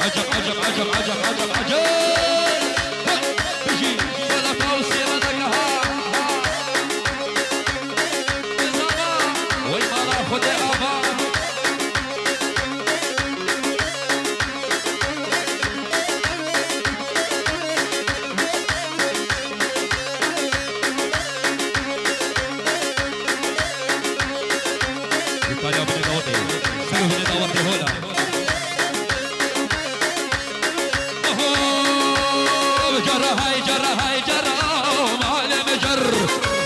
عجب عجب عجب عجب عجب عجب بيجي ولا فوسي ولا قهار وين ما ناخذ ابا ايطاليا بن داوطي سلو بن داوطي هولا جرى هاي جرى هاي جرى معلم جر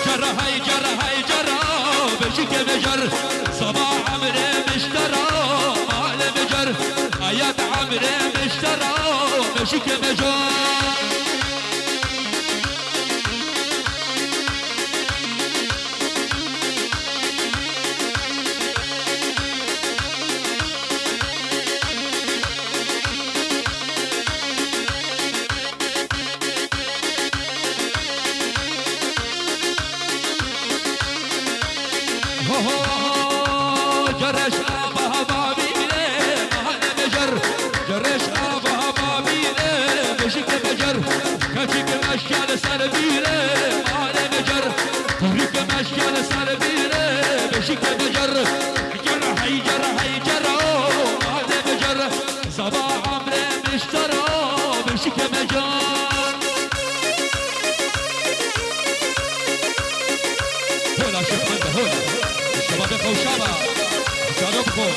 جرى هاي جرى هاي جرى بشك بجر صباح عمري مشترى معلم جر ايات عمري مشترى بشك بجر جرش ابها بابيله مهلا بجر جرش ابها بابيله بشك بجر كشك مشكل سربيله مهلا بجر ترك مشكل سربيله بشك بجر جر هي جر هي جر مهلا بجر صباح عمري مشترى بشك بجر هلا شوف هلا الشباب يبقوا شباب شبابكم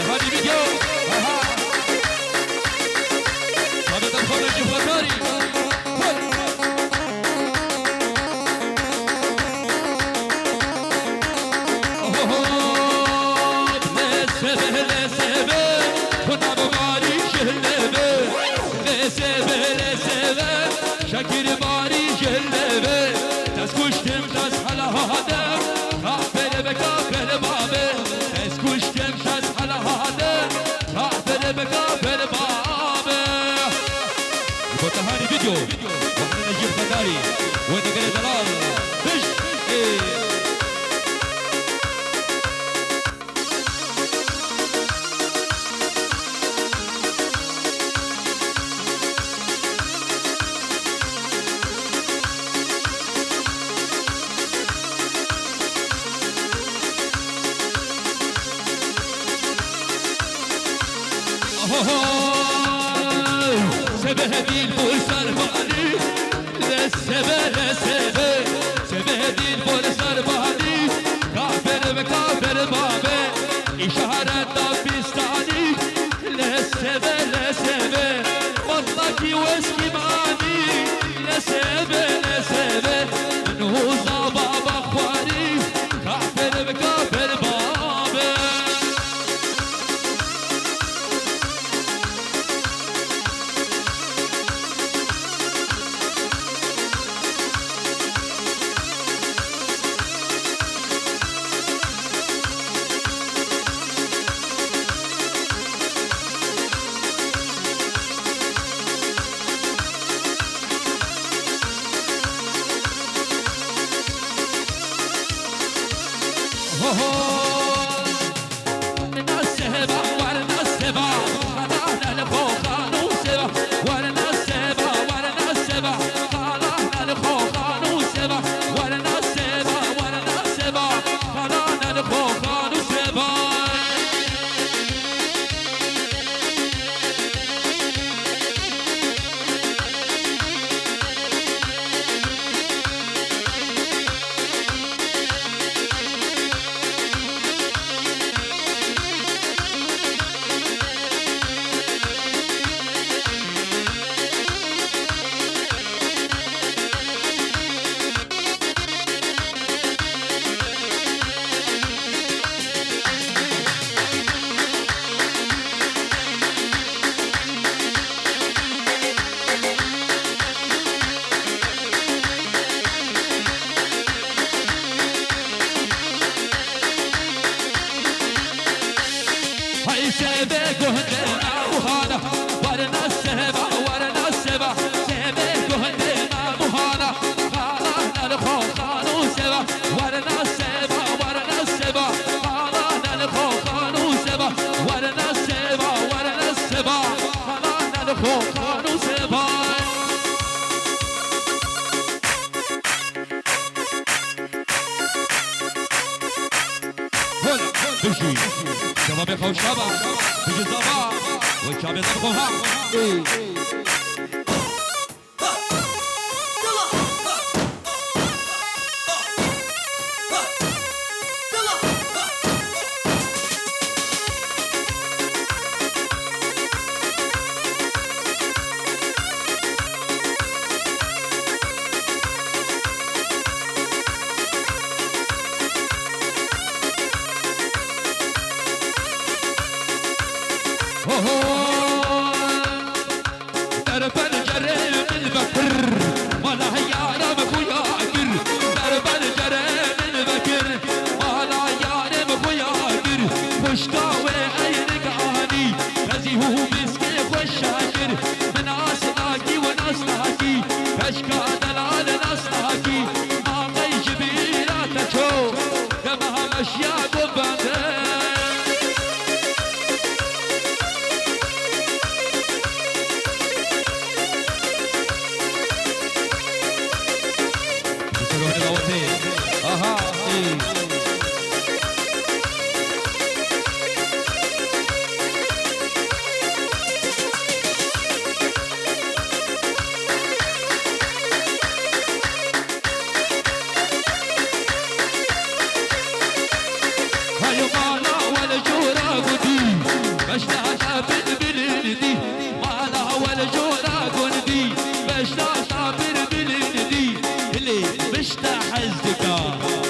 هذه فيديو هذا تدخل الجفراتاري شكر باري جلبه تسكشتم تسحل هذا كافر بكافر بابه تسكشتم تسحل هذا كافر بكافر بابه يبقى هاني فيديو واحنا نجيب خداري ونقل دلال فش سبهدي البولسار باني لسبه لسبه سبهدي البولسار باني كافر بكافر بابه إشارة دبستاني لسبه لسبه والله واسكي ماني لسبه لسبه نوزا بابا خواري كافر بكافر بابه بجي شباب يا شباب بجي الزبا والشعب يطبخوها درب الجرين البكر ولا يعرف خويا عكر درب الجرين البكر ولا يعرف خويا عكر مشتاوي عينك عاني هذي هو مسكي خوش عكر من أصلاكي ونصلاكي أشكى دلال نصلاكي ما غيجبي لا تشوف كما مشياك وبندر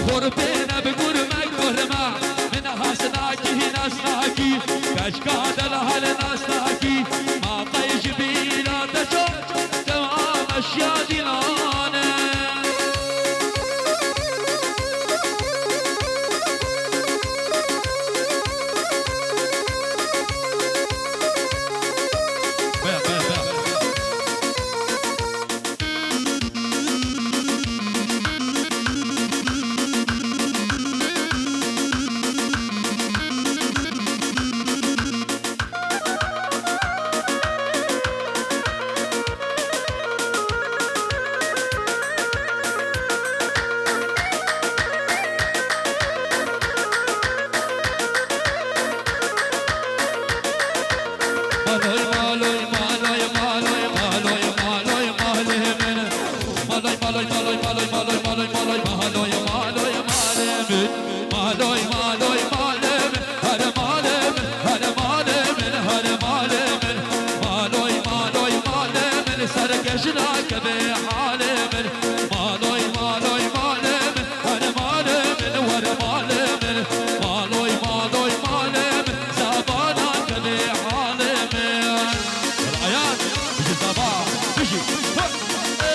قربنا بقول ما قرما من هاسناكي هنا سناكي كشكاد الهل ناسناكي ما طيش بينا تشوف تمام اشياء دينانا سرقشناك بحالم مالوي مالوي مالم انا مالم ورا مالم مالوي مالوي مالم زبانك بحالم العيال بيجي الزبان بيجي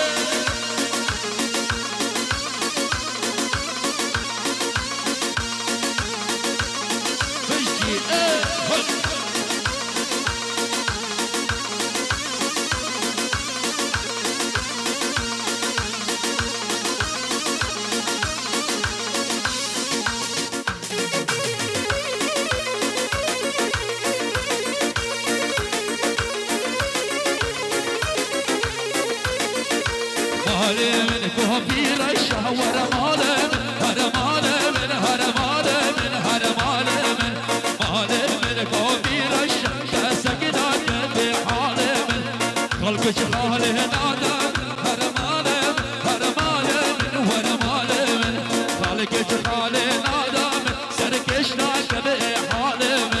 من كوبير الشهور مالم هر مالم هر مالم هر مالم مالم من كوبير الشهور سكنات بحالم خلقش حاله نادا هر مالم هر مالم خلقش حاله نادا سركشناك بحالم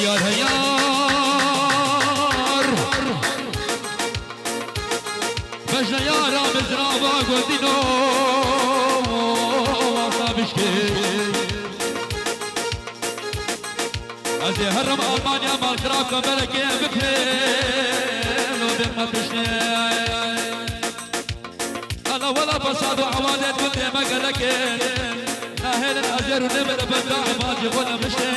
هيار هيار بجنا يارا مزرابا قدينو وصابشكي ازي هرم المانيا مال خراب كملكي بكهل وبما بشني انا ولا بصاد وعوادت بدي ما قلكي ناهل الازر ونمر بدع ماجي ولا مشتي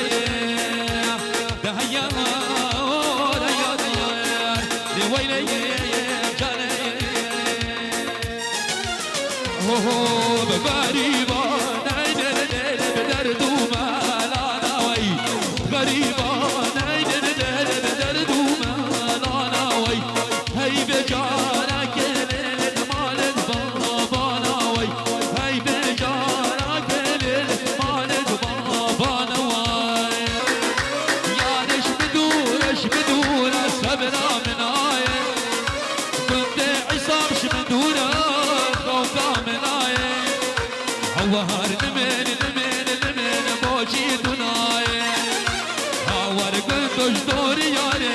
ده هيا هيا هيا ويلي جاني هو بغريبة نايدر بدردو مالا ناوي غريبة نايدر بدردو مالا ناوي هي بجارك للمال بابا ناوي هي بجارك للمال بابا ناوي يا رش بدور صبرا من آيه كنت عصام شمدورة خوفا من آيه هوار نمين موجي دنايه هوار قلتش دوري ياري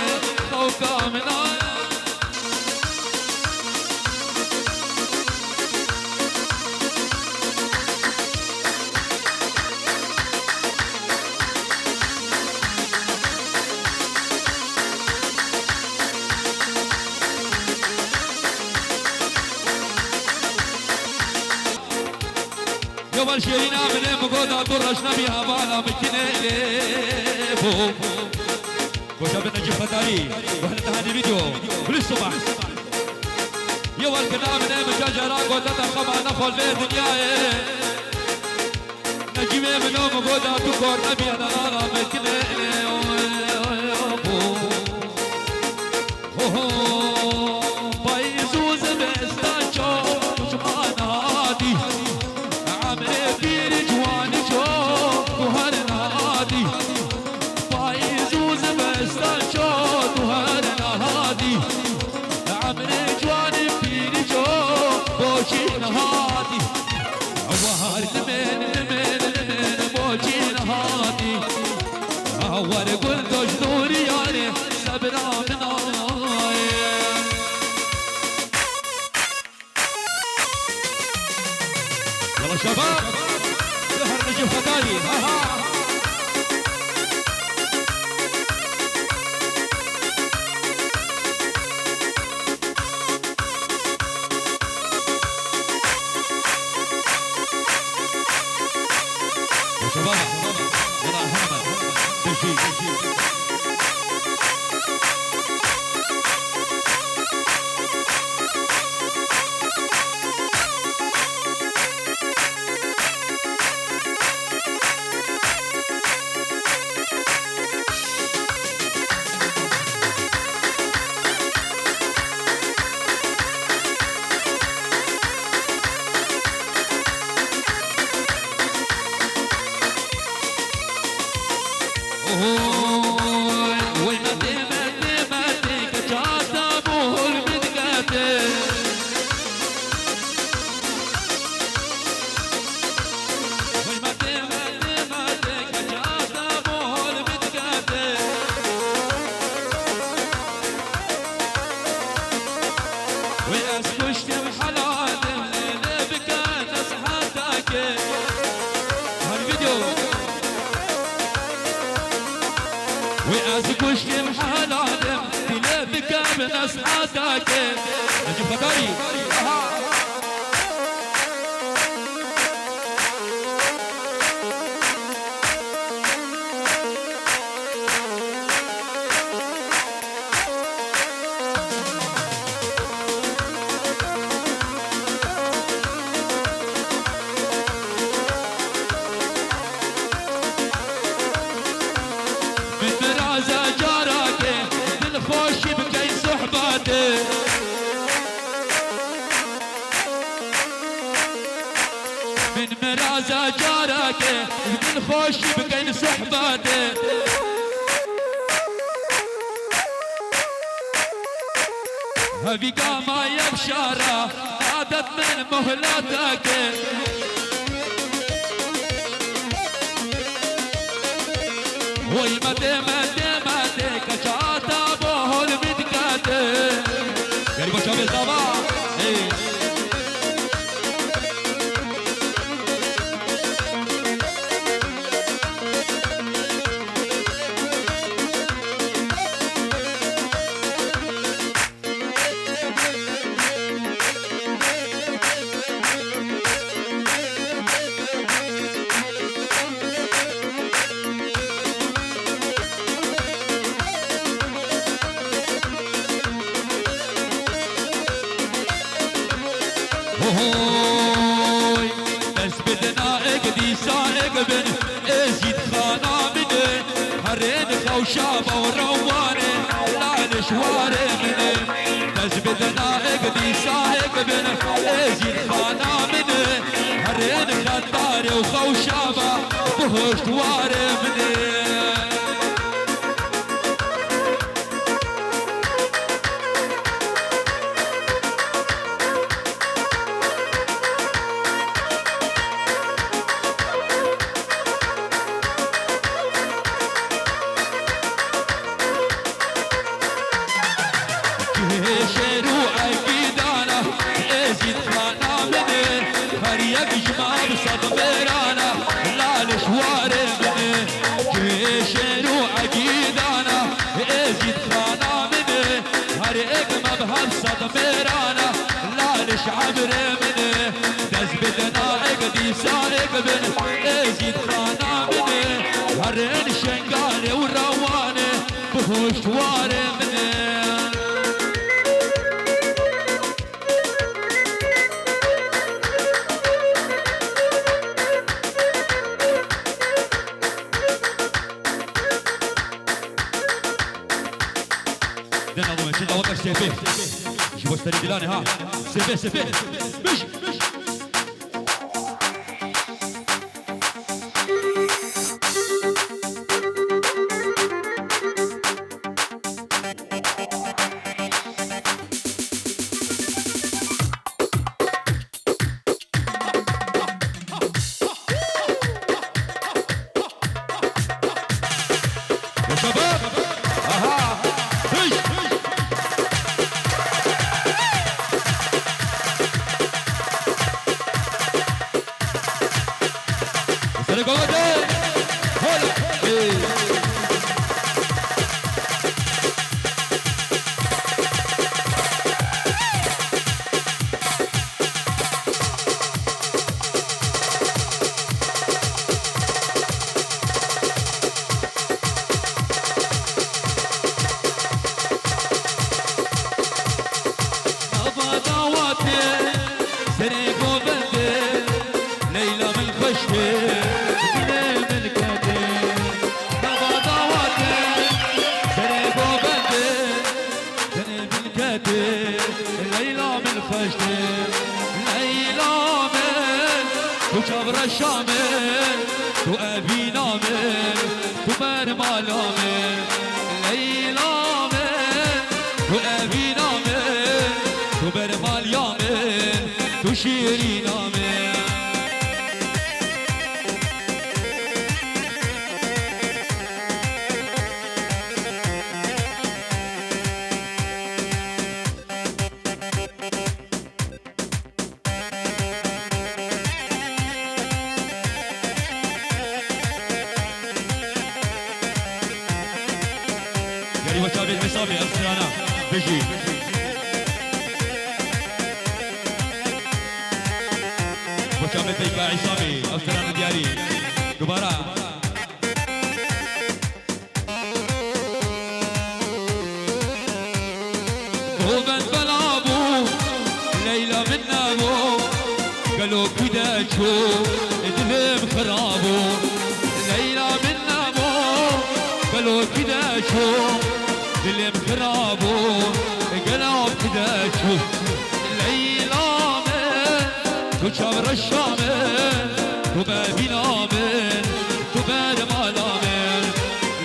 خوفا من آيه يوم شيرينا من مقودة درشنا بها بالا مكنيلي فو وشاب نجيب فتاري وحنا هذه فيديو للصبح يوم الكنا من مجاجرة قودة خما نخل في دنياي نجيب من مقودة تكور نبي أنا لا مكنيلي فو بايزوز بستانشو جمعنا هادي عمري بير جواني شوف وهالنادي فايزوز بستانشوت وهالنادي عمري جواني بير جوف بوشي نهادي عوار لمن بوشي نهادي عوار قلتش دوري يعني صبرا من يلا شباب سهر نجيب فتاري ها يا شباب يلا محمد تمشي ويأسك وشكي محال آدم تلافك بناس حاتاك نجيب فتاري من مرازة جارك من خوش بكين صحباتي هبي قاما يبشارة عادت من مهلاتك وي مدي كشاتا بوهل مدكاته يعني باشا بالزبا هوي بس بدنا اقدي سائق بن ازيد خانا منه هرين خوشابه وروانه لا نشواره منه بس بدنا اقدي سائق بن ازيد خانا منه هرين خطاره وخوشابه بهشت واره منه ميرانا لا لش عبر منه دز بدنا اقدي سائق بن ازيد خانا منه هرين شنقالي وروانه بهوش واره منه دنا ضمن شنو وقف سيفيه شوفوا السريدلاني ها سيفيه سيفيه مش يا شباب اها وجبر الشامل وأبي نامل ومرمى لامل ليلى مل وأبي نامل ومرمى يامل وشيري نامل وشابي المسامي أفسرانا بيجي وشابي بيجي عصامي أفسرانا دياري دوبارا وبن بلابو ليلى من نابو قالوا كده شو ادلم خرابو ليلى من نابو قالوا كده شو دلم خرابو قلب كده شوف ليلى من وشابر الشامل وبابي نامل وبار ما نامل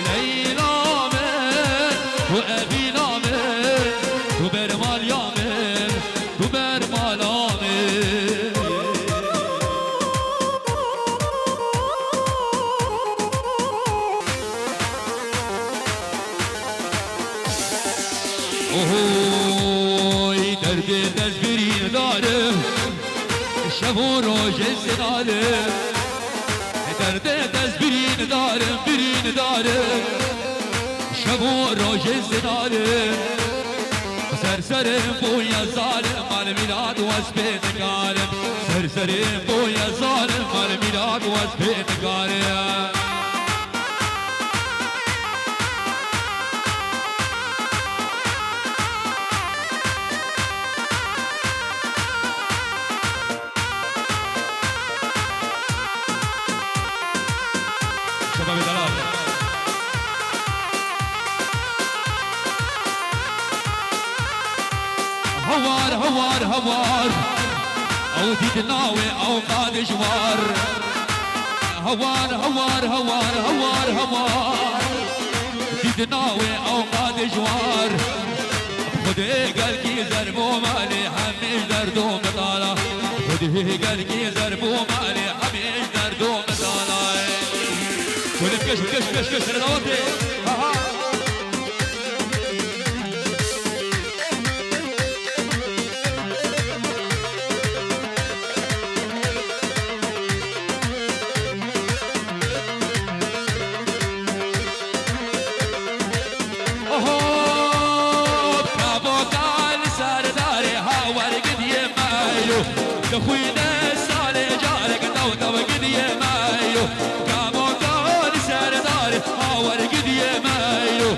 ليلى من وابي نامل وبار ما يامل وبار ما نامل اوهوی درد دزبرین دارم شب و روز زنارم درد دزبرین دارم برین دارم شب و روز زنارم سرسرم بویا ظالم مال میلاد و از پیدگارم سرسرم بویا ظالم مال میلاد و از پیدگارم شباب دلال هوار هوار هوار او دید ناوي او قاد جوار هوار هوار هوار هوار هوار دید ناوي او قاد جوار خدي قلبي زربو مالي حميش دردو مطالع خدي قلبي زربو مالي حميش دردو مطالع كل كش كش كش كش انا دوتي خوينا سالي جارك تو تو قد يمايو كامو كان سردار هاور قد يمايو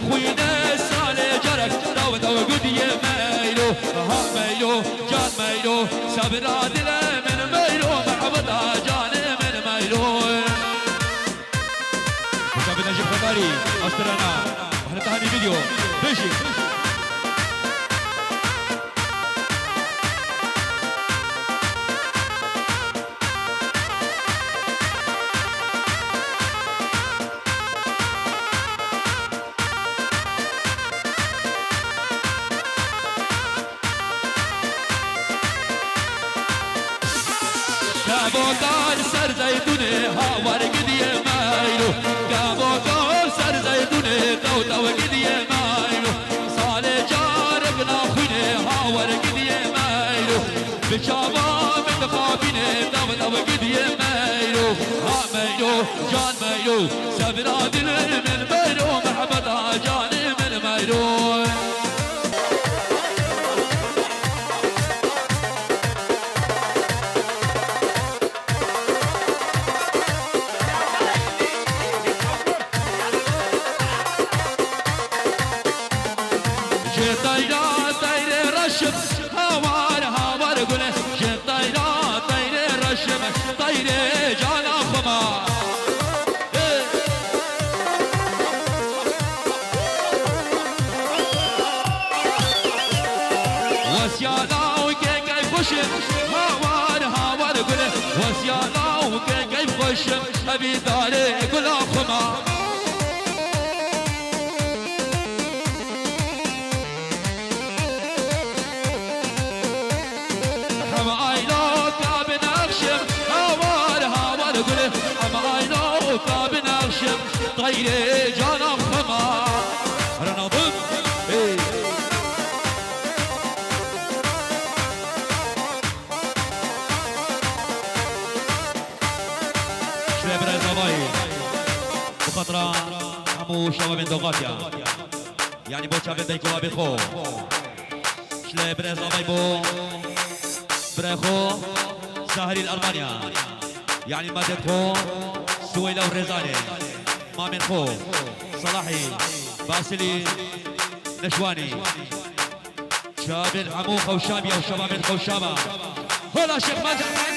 خوينا سالي جارك تو تو قد يمايو ها مايو جان مايو صبر عادل من مايو محبط جان من مايو مشابه نجيب خباري استرانا احنا تهاني فيديو بيجي قابوكان سر زيتوني هاور قد يمايلو قابوكان سر زيتوني تو تو قد يمايلو صالي جارك ناخويني هاور قد يمايلو بشابا من خافيني تو تو قد يمايلو ها مايلو جان مايلو سبر عادل من مايلو محبتا جان من مايلو هوار هوار قوله جن طيرة طير رشم طير جانا خما وسيانا وكيف خشم هوار هوار قوله وسيانا وكيف خشم أبي داري قوله خما بنغشم طيري جانا خما رنا ضد شلي برا زباي بخطرة همو شباب دوغاتيا يعني بو شباب ديكولا بخو شلي برا زباي بو برخو ساهري الألمانيا يعني مادة خو سويلة ورزاني مامن خو صلاحي باسلي نشواني شباب العمو خوشابي او شباب الخوشابة هلا شيخ ماجد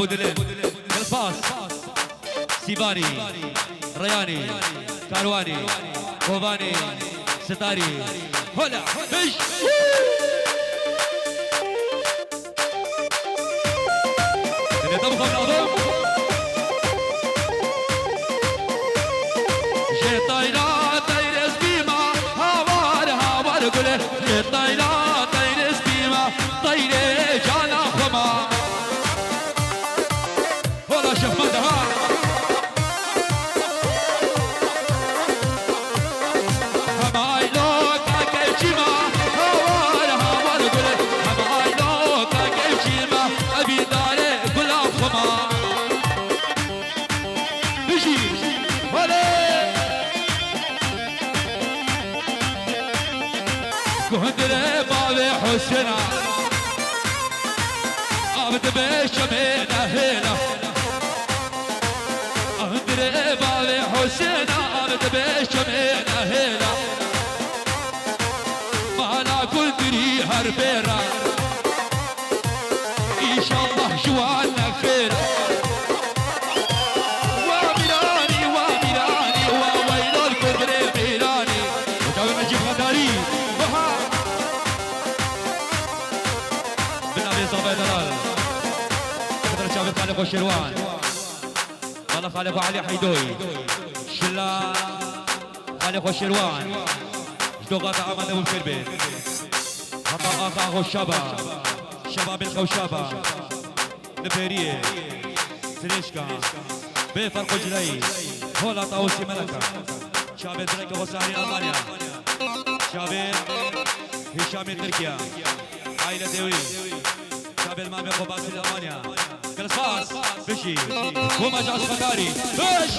دلين الفاس سيباني رياني كارواني كوباني ستاري هلا فيش اللي طبخوا الأضم جي طايرة طاير سبيمة هوار هوار قوله جي طايرة طاير سبيمة طاير جانا خما هلا شوف مدها كهندري بابي حسنا عبد بشمينا هنا كهندري بابي حسنا عبد بشمينا هنا ما انا كندري هربيرا ان شاء الله جوانا خيرا واميراني واميراني وويل الكبري ميراني وتعالوا نجيب غداري صبي دلال قدر شافت خالق وشروان والله خالق وعلي حيدوي شلا خالق وشروان جدوغات عمد ابو الكربي حطا اخا الشباب شباب الخوشابة نبيريه سريشكا بفرق جري هولا طاوسي ملكة شابي دريك وساري المانيا شابي هشامي تركيا عائلة ديوي شابل مامي قباسي الألمانيا كالسفاس بشي كوما جاس خداري بش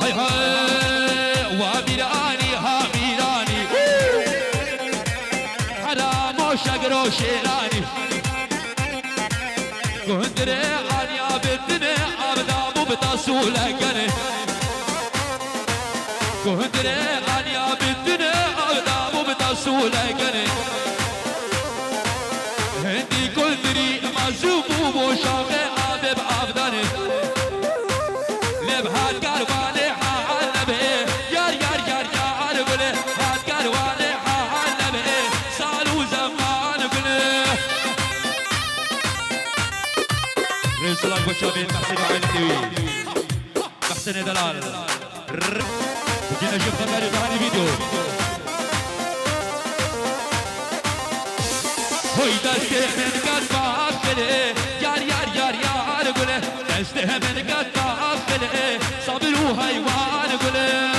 هاي هاي واميراني هاميراني حرام وشقر وشيراني كهندري اني عبدني عبدا مو بتاسولكني كهندري اني عبدني عبدا مو بتاسولكني هندي كندري مزوب وشاقي عبد عبدني لبهات كارواني حالبي يار يار يار يار قولي هات كارواني حالبي سالو زمان قولي رئيس الله البشابين محسن وعيني محسن دلال جينا نشوف خبري بهاني فيديو هوي دسته من قد بافله يار يار يار يار قوله دسته من قد بافله صبر وهيوان قوله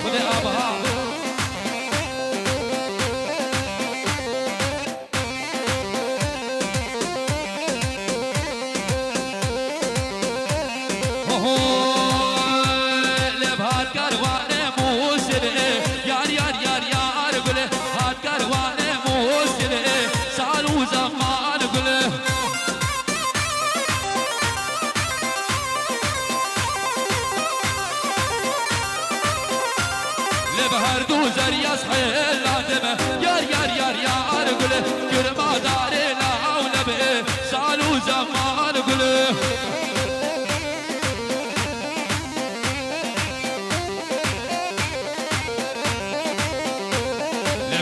خود آبها لبهات کاروان موسله یار یار یار یار گله هات کاروان موسله سال و زمان گله لبهر دو زریاس حیلاتمه یار یار یار یار گله گرما داره لاولبه سال و زمان گله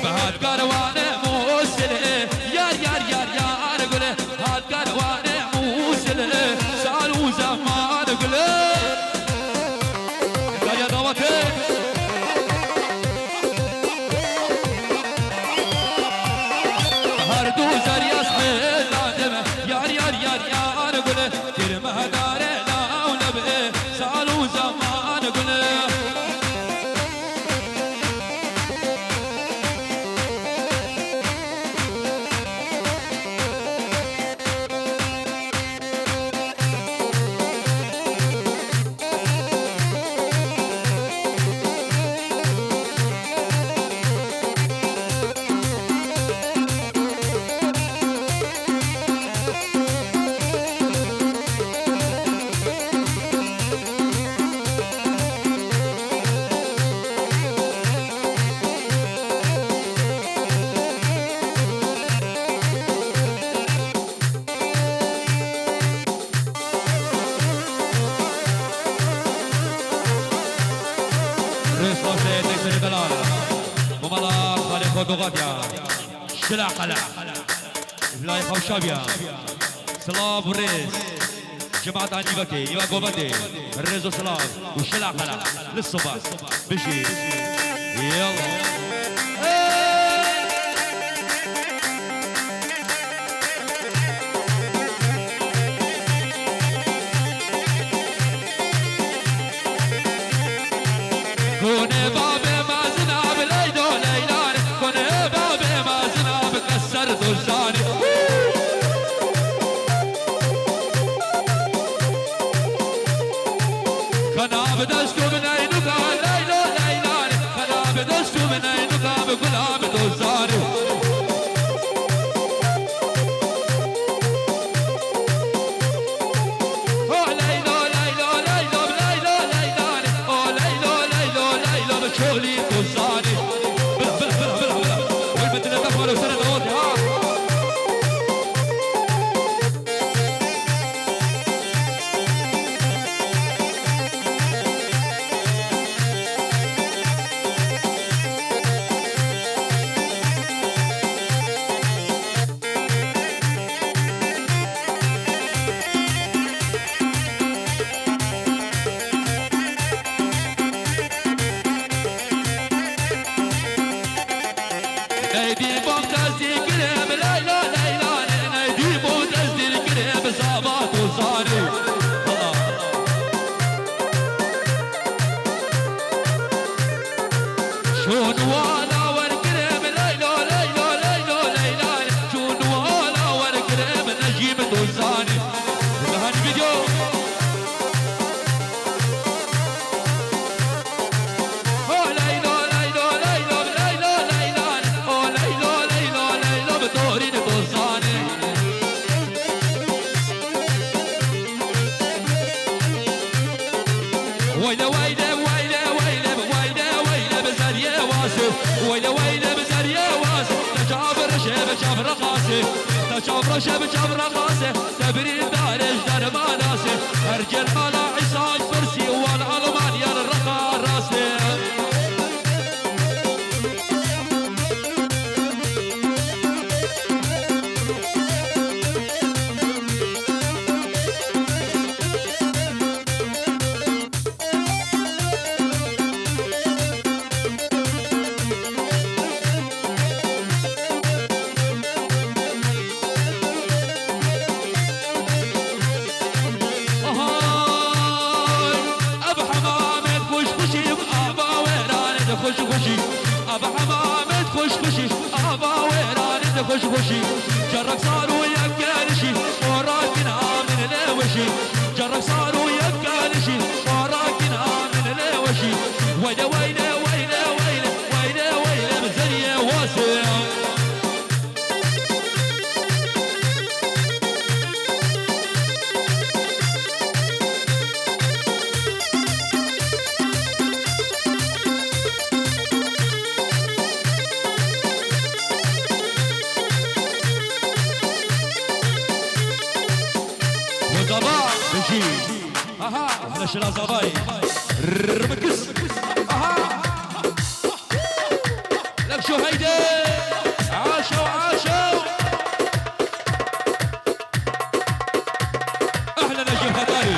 هات کاروان موسله یار یار یار یار گله هات کاروان موسله سال و زمان گله یا دعوته هر دو زریاس حیلاتمه یار یار یار یار گله گرمه داره لاولبه سال و زمان گله دوغاتيا شلا قلع لا يخاف شابيا سلام وريز جماعة عني بكي يبقى قوبتي الريز وسلام وشلا قلع للصبح بشي يلا كوني بابي ما زناب ليدو ليلان كوني بابي ما زناب كسر دوزاني كنا بدستو من عينوكا ليلو ليلان كنا بدستو من عينوكا بقلام دوزاني شغلي توزاني بلا بلا بلا بلا بلا والبدنا تفعل وسنة دوتي ها نيدي بومتازي قريب ليلى ليلى نيدي بومتازي قريب صابات وصاري شون وانا والقريب ليلى ليلى ليلى ليلى شون وانا والقريب نجيب دوزاني هالفيديو ويلة ويلة ويلة ويلة ويلة ويلة بزرية واسف ويلة ويلة بزرية واسف تجابر شب جبر قاسي تجابر شب جبر قاسي تبريد دارج در ما ناسي ارجل مالا عصاج فرسي والعلمان يا الرقا راسي خوش خوشی ابا حمامت خوش خوشی ابا ویرانت خوش خوشی جرق صاروا يكالشي وراكنا من الوشي جرق صاروا يكالشي وراكنا من الوشي ويلة ويلة ويلة ويلة ويلة ويلة مزرية واسع اها نشر زباي رمكس اها لك شو هيدي عاشوا عاشوا اهلا نجيب هداري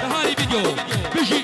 تهاني فيديو بيجي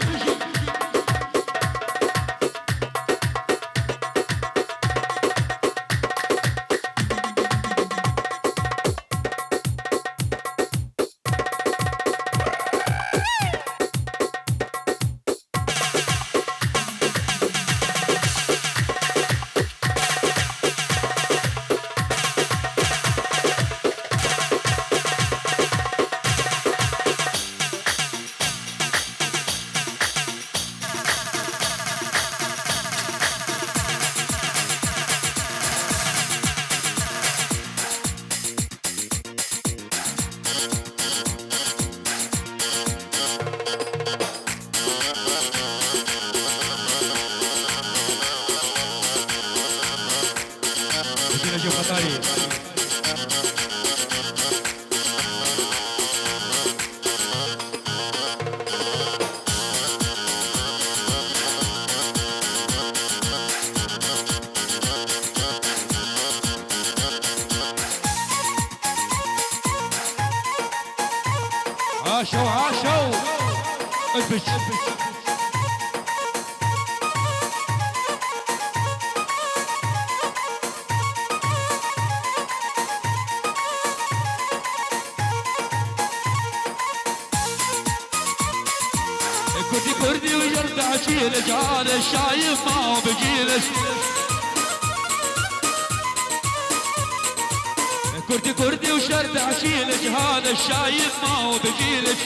عاشوا عاشوا البش كردي كردي وجرد عشيلك هذا الشايف ما هو بجيلك كردي كردي وشرد عشيلك هذا الشايف ما هو بجيلك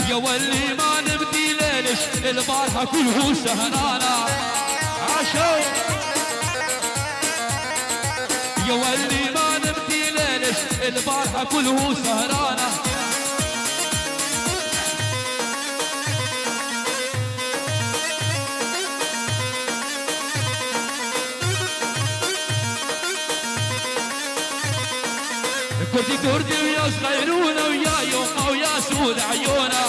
يا ولي ما نبدي ليلش البارحة كله سهرانة عاشوا يا ولي ما نبدي ليلش البارحة كله سهرانة كردي كردي ويا صغيرونه ويا يومه ويا سود عيونه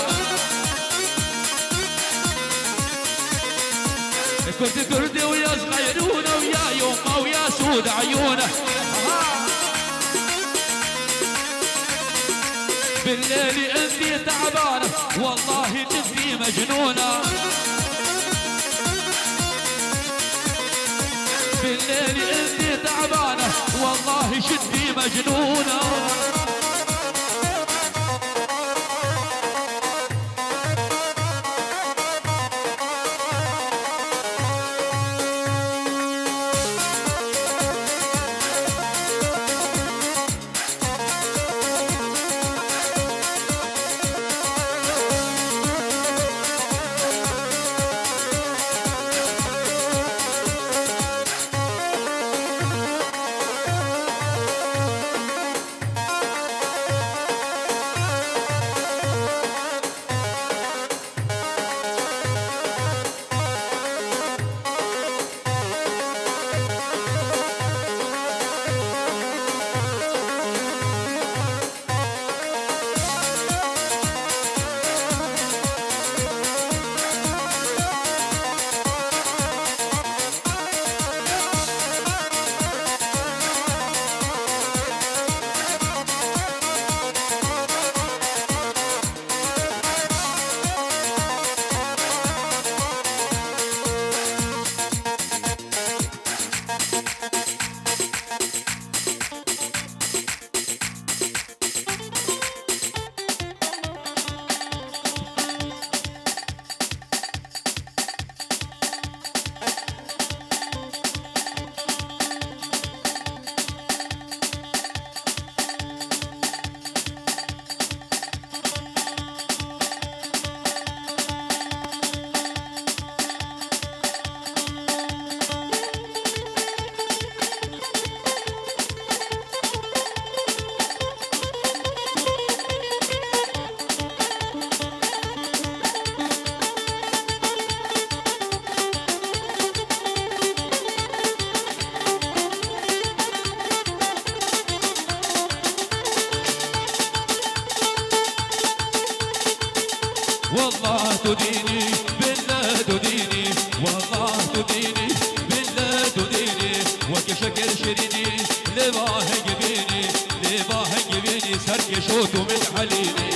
كردي كردي ويا صغيرونه ويا يومه ويا سود عيونه بالليل انتي تعبانه والله جدي مجنونه بالليل انتي تعبانه والله شدي مجنونه والله تديني بالله تديني والله تديني بالله تديني وكشكل شريني لباه جبيني لباه جبيني سرك شوت من حليني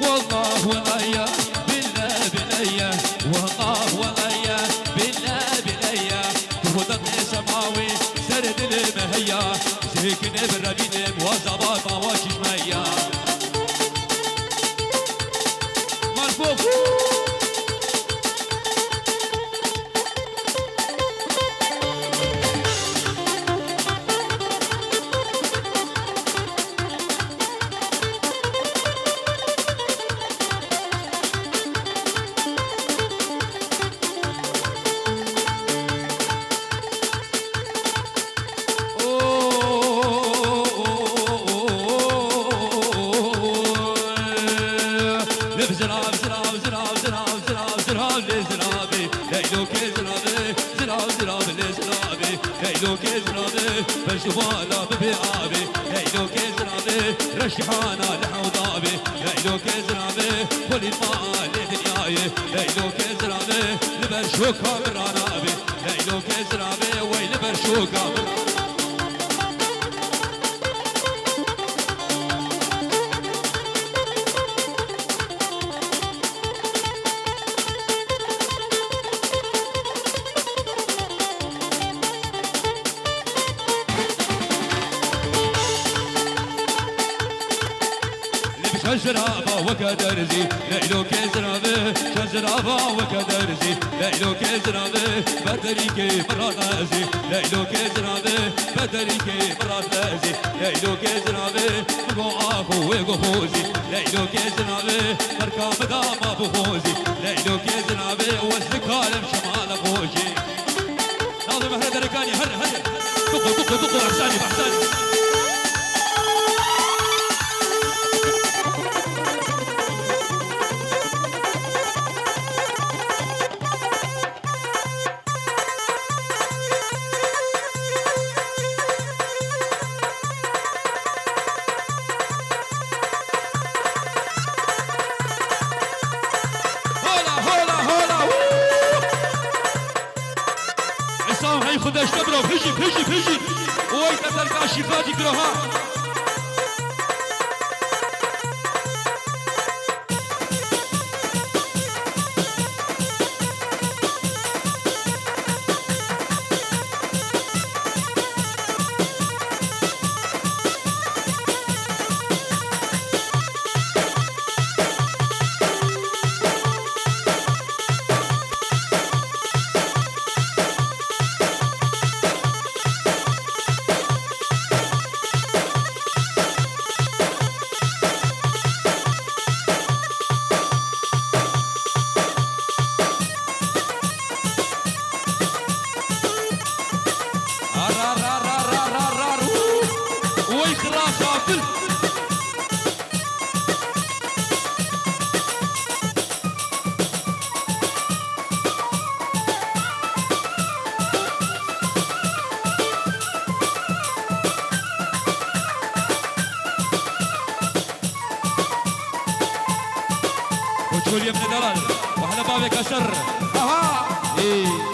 والله ولايا بالله بليا والله ولايا بالله بليا تفضلني سماوي سرد المهيا سيكن بالربيد وزباط واشش ميا مرفوف زراب زراب زراب زراب زراب زراب لزرابي ليلو كزرابي زراب زراب لزرابي ليلو كزرابي بشوالا ببيعابي ليلو كزرابي رشحانا لحوضابي ليلو كزرابي كل الماء لدنياي ليلو كزرابي لبرشوكا برانابي ليلو كزرابي ويل برشوكا شزرابا وكدرزي ليلو كزرابي شزرابا وكدرزي ليلو كزرابي بدريكي مرانازي ليلو كزرابي بدريكي مرانازي ليلو كزرابي بقو اخو ويقو فوزي ليلو كزرابي مركب داما بفوزي ليلو كزرابي والسكالم شمال فوجي ناظم اهل دركاني هل دقوا احساني باحساني هاي خداش تبرو بيجي وي تلقى شفاتي كروها وتقول يا ابن دلال وعلى بابك اسر اها ايه